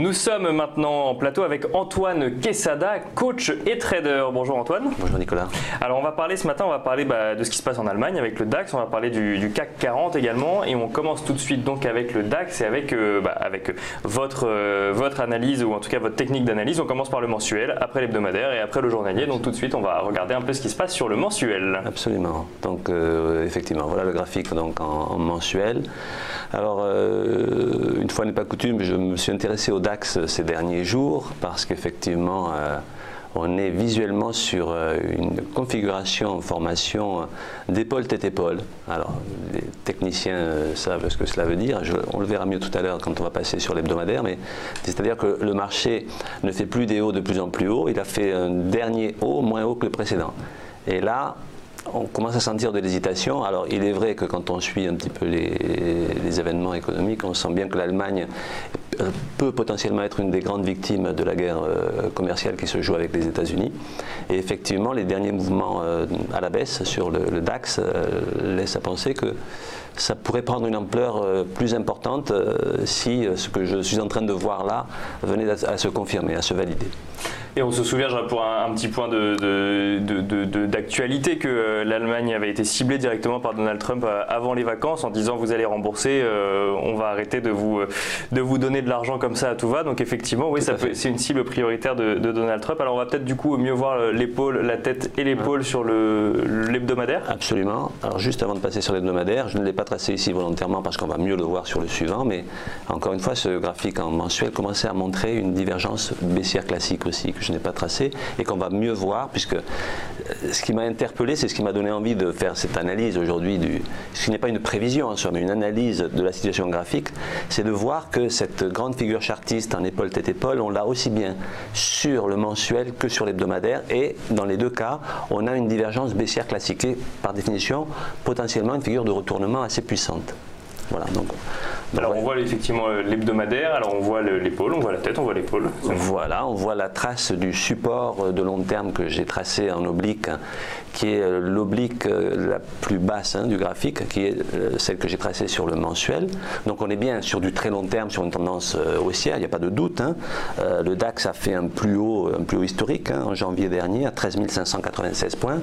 Nous sommes maintenant en plateau avec Antoine Quesada, coach et trader. Bonjour Antoine. Bonjour Nicolas. Alors on va parler ce matin, de ce qui se passe en Allemagne avec le DAX, on va parler du CAC 40 également et on commence tout de suite donc avec le DAX et avec votre analyse ou en tout cas votre technique d'analyse. On commence par le mensuel, après l'hebdomadaire et après le journalier. Donc tout de suite on va regarder un peu ce qui se passe sur le mensuel. Absolument. Donc effectivement, voilà le graphique donc, en mensuel. Alors une fois n'est pas coutume, je me suis intéressé au DAX ces derniers jours parce qu'effectivement on est visuellement sur une configuration en formation d'épaule tête épaule. Alors les techniciens savent ce que cela veut dire, on le verra mieux tout à l'heure quand on va passer sur l'hebdomadaire, mais c'est-à-dire que le marché ne fait plus des hauts de plus en plus haut, il a fait un dernier haut moins haut que le précédent. Et là, on commence à sentir de l'hésitation. Alors il est vrai que quand on suit un petit peu les événements économiques, on sent bien que l'Allemagne peut potentiellement être une des grandes victimes de la guerre commerciale qui se joue avec les États-Unis. Et effectivement, les derniers mouvements à la baisse sur le DAX laissent à penser que ça pourrait prendre une ampleur plus importante si ce que je suis en train de voir là venait à se confirmer, à se valider. Et on se souvient, pour un petit point d'actualité, que l'Allemagne avait été ciblée directement par Donald Trump avant les vacances en disant vous allez rembourser, on va arrêter de vous donner de l'argent comme ça à tout va. Donc effectivement, oui, c'est une cible prioritaire de Donald Trump. Alors on va peut-être du coup mieux voir l'épaule, la tête et l'épaule sur l'hebdomadaire. Absolument. Alors juste avant de passer sur l'hebdomadaire, je ne l'ai pas tracé ici volontairement parce qu'on va mieux le voir sur le suivant, mais encore une fois, ce graphique en mensuel commençait à montrer une divergence baissière classique aussi, que je n'ai pas tracé et qu'on va mieux voir, puisque ce qui m'a interpellé, c'est ce qui m'a donné envie de faire cette analyse aujourd'hui, ce qui n'est pas une prévision en soi, mais une analyse de la situation graphique, c'est de voir que cette grande figure chartiste en épaule tête épaule, on l'a aussi bien sur le mensuel que sur l'hebdomadaire, et dans les deux cas, on a une divergence baissière classique et par définition, potentiellement une figure de retournement assez puissante. Voilà, donc alors on voit effectivement l'hebdomadaire, alors on voit l'épaule, on voit la tête, on voit l'épaule. Voilà, on voit la trace du support de long terme que j'ai tracé en oblique, qui est l'oblique la plus basse du graphique, qui est celle que j'ai tracée sur le mensuel. Donc on est bien sur du très long terme, sur une tendance haussière, il n'y a pas de doute. Le DAX a fait un plus haut historique en janvier dernier à 13 596 points.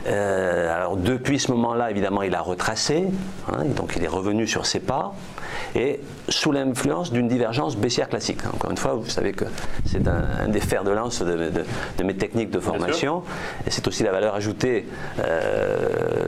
Alors depuis ce moment-là, évidemment, il a retracé, donc il est revenu sur ses pas, et sous l'influence d'une divergence baissière classique. Encore une fois, vous savez que c'est un des fers de lance de mes techniques de formation, et c'est aussi la valeur ajoutée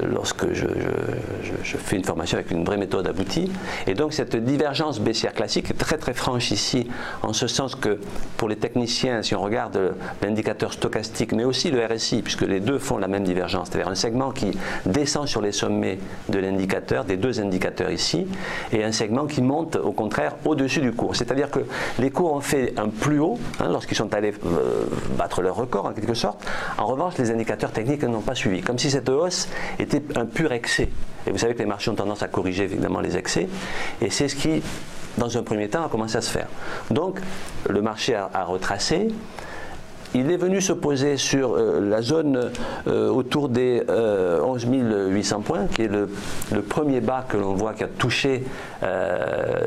lorsque je fais une formation avec une vraie méthode aboutie. Et donc cette divergence baissière classique est très très franche ici, en ce sens que pour les techniciens, si on regarde l'indicateur stochastique, mais aussi le RSI, puisque les deux font la même divergence, c'est-à-dire un segment qui descend sur les sommets de l'indicateur, des deux indicateurs ici, et un segment qui monte au contraire au-dessus du cours. C'est-à-dire que les cours ont fait un plus haut lorsqu'ils sont allés battre leur record en quelque sorte. En revanche, les indicateurs techniques n'ont pas suivi, comme si cette hausse était un pur excès. Et vous savez que les marchés ont tendance à corriger évidemment les excès, et c'est ce qui, dans un premier temps, a commencé à se faire. Donc, le marché a retracé. Il est venu se poser sur la zone autour des 11 800 points, qui est le premier bas que l'on voit qui a touché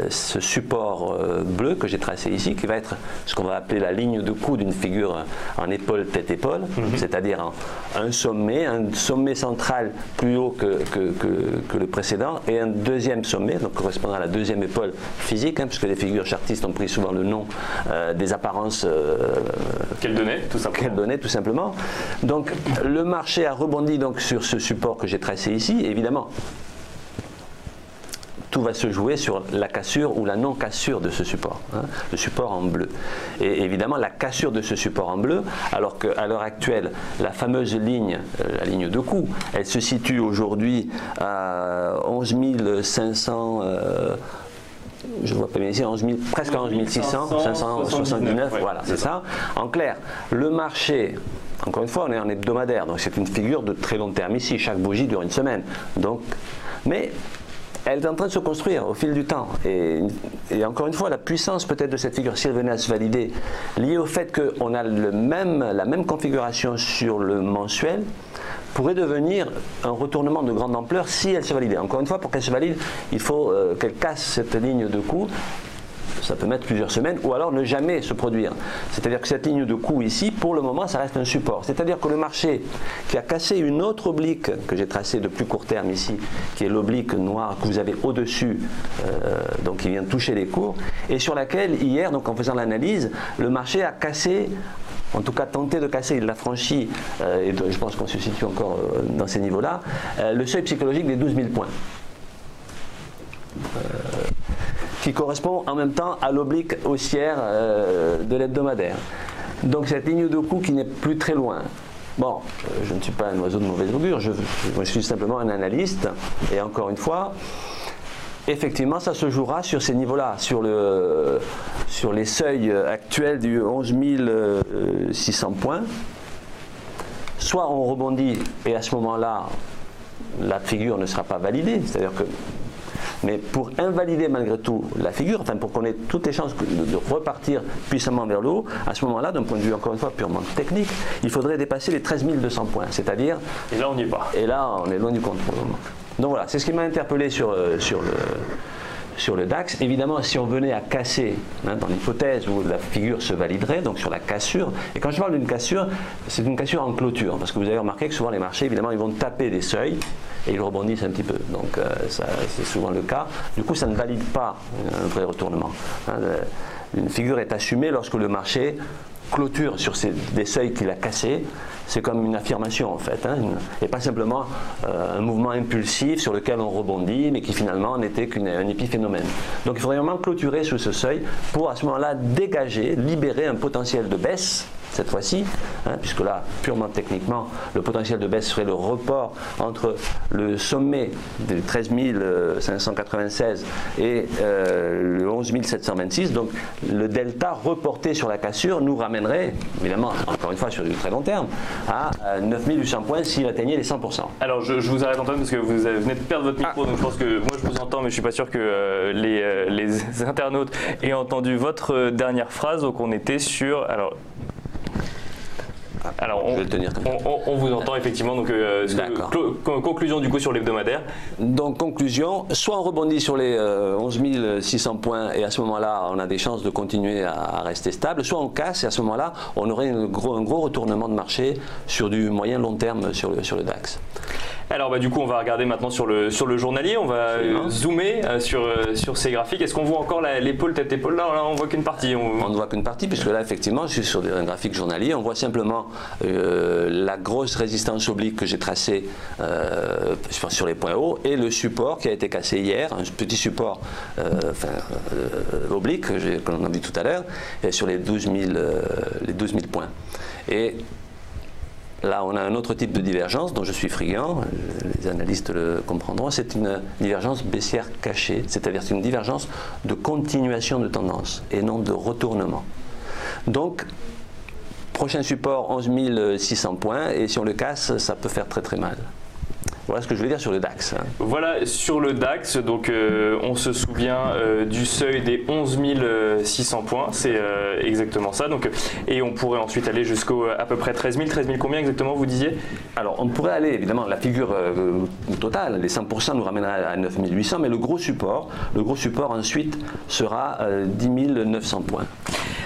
ce support bleu que j'ai tracé ici, qui va être ce qu'on va appeler la ligne de coup d'une figure en épaule tête épaule, c'est-à-dire un sommet central plus haut que le précédent, et un deuxième sommet, donc correspondant à la deuxième épaule physique, puisque les figures chartistes ont pris souvent le nom des apparences qu'elles donnaient. Qu'elle donnait tout simplement. Donc le marché a rebondi donc sur ce support que j'ai tracé ici. Et évidemment, tout va se jouer sur la cassure ou la non-cassure de ce support, le support en bleu. Et évidemment, la cassure de ce support en bleu, alors qu'à l'heure actuelle, la fameuse ligne, la ligne de coup, elle se situe aujourd'hui à 11 500. Je ne vois pas bien ici, presque à 11 600, 579, voilà, c'est ça. En clair, le marché, encore une fois, on est en hebdomadaire, donc c'est une figure de très long terme ici, chaque bougie dure une semaine. Donc, mais elle est en train de se construire au fil du temps. Et encore une fois, la puissance peut-être de cette figure, si elle venait à se valider, liée au fait qu'on a la même configuration sur le mensuel, pourrait devenir un retournement de grande ampleur si elle se validait. Encore une fois, pour qu'elle se valide, il faut qu'elle casse cette ligne de coup. ça peut mettre plusieurs semaines, ou alors ne jamais se produire. C'est-à-dire que cette ligne de coût ici, pour le moment, ça reste un support. C'est-à-dire que le marché qui a cassé une autre oblique que j'ai tracée de plus court terme ici, qui est l'oblique noire que vous avez au-dessus, donc qui vient toucher les cours, et sur laquelle hier, donc en faisant l'analyse, le marché a cassé, en tout cas tenté de casser, il l'a franchi, et je pense qu'on se situe encore dans ces niveaux-là, le seuil psychologique des 12 000 points. Qui correspond en même temps à l'oblique haussière de l'hebdomadaire. Donc cette ligne de coût qui n'est plus très loin. Bon, je ne suis pas un oiseau de mauvaise augure, je suis simplement un analyste, et encore une fois, effectivement, ça se jouera sur ces niveaux-là, sur les seuils actuels du 11 600 points. Soit on rebondit, et à ce moment-là, la figure ne sera pas validée, c'est-à-dire que mais pour invalider malgré tout la figure, enfin pour qu'on ait toutes les chances de repartir puissamment vers le haut, à ce moment-là, d'un point de vue encore une fois purement technique, il faudrait dépasser les 13 200 points, c'est-à-dire... Et là on n'y est pas. Et là on est loin du compte pour le moment. Donc voilà, c'est ce qui m'a interpellé sur le DAX. Évidemment, si on venait à casser, dans l'hypothèse où la figure se validerait, donc sur la cassure, et quand je parle d'une cassure, c'est une cassure en clôture, parce que vous avez remarqué que souvent les marchés, évidemment, ils vont taper des seuils, et ils rebondissent un petit peu. Donc c'est souvent le cas. Du coup, ça ne valide pas un vrai retournement. Une figure est assumée lorsque le marché clôture sur des seuils qu'il a cassés. C'est comme une affirmation en fait, et pas simplement un mouvement impulsif sur lequel on rebondit, mais qui finalement n'était qu'un épiphénomène. Donc il faudrait vraiment clôturer sous ce seuil pour à ce moment-là dégager, libérer un potentiel de baisse, cette fois-ci, puisque là, purement techniquement, le potentiel de baisse serait le report entre le sommet de 13 596 et le 11 726. Donc le delta reporté sur la cassure nous ramènerait, évidemment, encore une fois sur du très long terme, à 9 800 points s'il atteignait les 100%. Alors je vous arrête Antoine parce que vous venez de perdre votre micro, donc je pense que moi je vous entends, mais je ne suis pas sûr que les internautes aient entendu votre dernière phrase. Donc on était sur... Alors, on vous entend effectivement, donc conclusion du coup sur l'hebdomadaire. Donc conclusion, soit on rebondit sur les 11 600 points et à ce moment-là on a des chances de continuer à rester stable, soit on casse et à ce moment-là on aurait un gros retournement de marché sur du moyen long terme sur le DAX. Alors du coup on va regarder maintenant sur le journalier, on va zoomer sur ces graphiques. Est-ce qu'on voit encore l'épaule tête-épaule? Là on voit qu'une partie. On ne voit qu'une partie puisque là effectivement je suis sur un graphique journalier, on voit simplement la grosse résistance oblique que j'ai tracée sur les points hauts et le support qui a été cassé hier, un petit support oblique que l'on a vu tout à l'heure sur les 12 000 points. Et là, on a un autre type de divergence dont je suis friand, les analystes le comprendront, c'est une divergence baissière cachée, c'est-à-dire c'est une divergence de continuation de tendance et non de retournement. Donc, prochain support 11 600 points et si on le casse, ça peut faire très très mal. Voilà ce que je veux dire sur le DAX. Voilà, sur le DAX, donc on se souvient du seuil des 11 600 points, c'est exactement ça. Donc, et on pourrait ensuite aller jusqu'au à peu près 13 000. 13 000 combien exactement vous disiez? Alors on pourrait aller, évidemment, la figure totale, les 100% nous ramènera à 9 800, mais le gros support ensuite sera 10 900 points.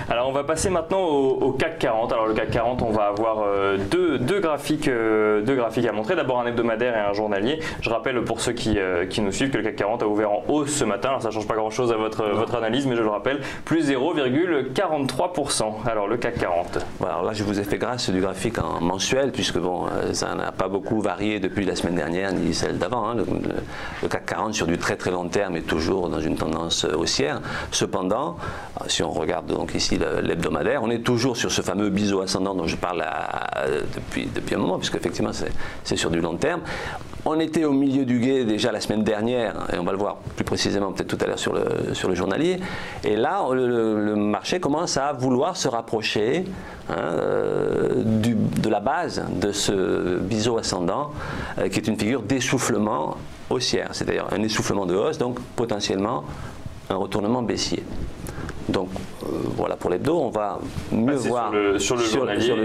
Alors on va passer maintenant au CAC 40. Alors le CAC 40, on va avoir deux graphiques à montrer. D'abord un hebdomadaire et un journalier. Je rappelle pour ceux qui nous suivent que le CAC 40 a ouvert en hausse ce matin. Alors ça ne change pas grand-chose à votre analyse, mais je le rappelle, plus 0,43%. Alors le CAC 40. Voilà, alors là je vous ai fait grâce du graphique en mensuel, puisque bon, ça n'a pas beaucoup varié depuis la semaine dernière ni celle d'avant. Le CAC 40 sur du très très long terme est toujours dans une tendance haussière. Cependant, si on regarde donc ici l'hebdomadaire, on est toujours sur ce fameux biseau ascendant dont je parle depuis un moment, puisque effectivement c'est sur du long terme. On était au milieu du gué déjà la semaine dernière, et on va le voir plus précisément peut-être tout à l'heure sur le journalier. Et là, le marché commence à vouloir se rapprocher de la base de ce biseau ascendant, qui est une figure d'essoufflement haussière, c'est-à-dire un essoufflement de hausse, donc potentiellement un retournement baissier. Donc voilà, pour l'hebdo, on va mieux voir sur le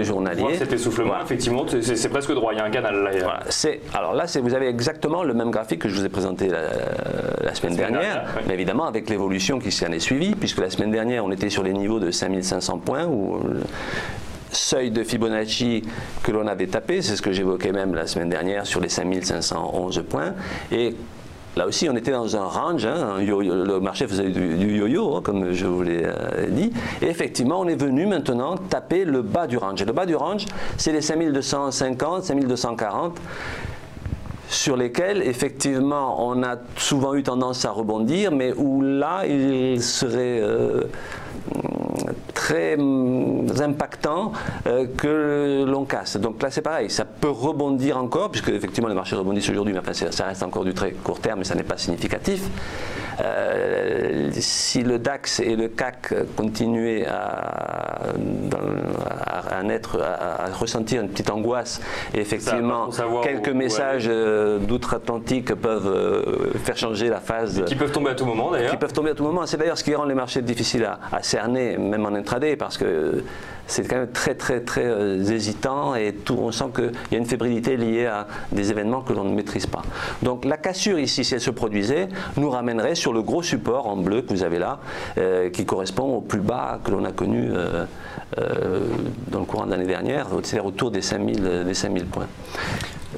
journalier. Voir cet essoufflement, voilà. Effectivement, c'est presque droit, il y a un canal là. Voilà, alors là, vous avez exactement le même graphique que je vous ai présenté la semaine dernière, oui. Mais évidemment avec l'évolution qui s'en est suivie, puisque la semaine dernière, on était sur les niveaux de 5500 points, où seuil de Fibonacci que l'on avait tapé, c'est ce que j'évoquais même la semaine dernière sur les 5511 points. Et là aussi, on était dans un range, hein, le marché faisait du yo-yo, hein, comme je vous l'ai dit. Et effectivement, on est venu maintenant taper le bas du range. Et le bas du range, c'est les 5250, 5240, sur lesquels, effectivement, on a souvent eu tendance à rebondir, mais où là, il serait très impactant que l'on casse. Donc là c'est pareil, ça peut rebondir encore, puisque effectivement les marchés rebondissent aujourd'hui, mais enfin, ça reste encore du très court terme et ça n'est pas significatif. Si le DAX et le CAC continuaient à ressentir une petite angoisse, et effectivement quelques messages d'outre-Atlantique peuvent faire changer la phase. Qui peuvent tomber à tout moment d'ailleurs. Qui peuvent tomber à tout moment. C'est d'ailleurs ce qui rend les marchés difficiles à cerner, même en intraday, parce que c'est quand même très hésitant et on sent qu'il y a une fébrilité liée à des événements que l'on ne maîtrise pas. Donc la cassure ici, si elle se produisait, nous ramènerait sur le gros support en bleu que vous avez là, qui correspond au plus bas que l'on a connu dans le courant de l'année dernière, c'est-à-dire autour des 5000 points.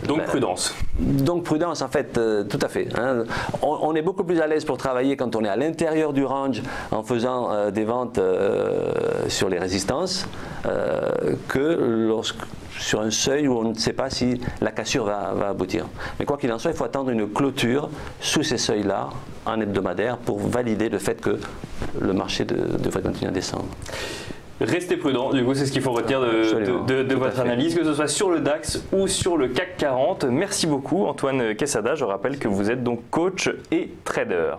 Donc prudence. Donc prudence en fait, tout à fait. Hein. On est beaucoup plus à l'aise pour travailler quand on est à l'intérieur du range en faisant des ventes sur les résistances que sur un seuil où on ne sait pas si la cassure va aboutir. Mais quoi qu'il en soit, il faut attendre une clôture sous ces seuils-là en hebdomadaire pour valider le fait que le marché devrait continuer à descendre. Restez prudent, du coup c'est ce qu'il faut retenir de votre analyse, que ce soit sur le DAX ou sur le CAC 40. Merci beaucoup Antoine Quesada, je rappelle que vous êtes donc coach et trader.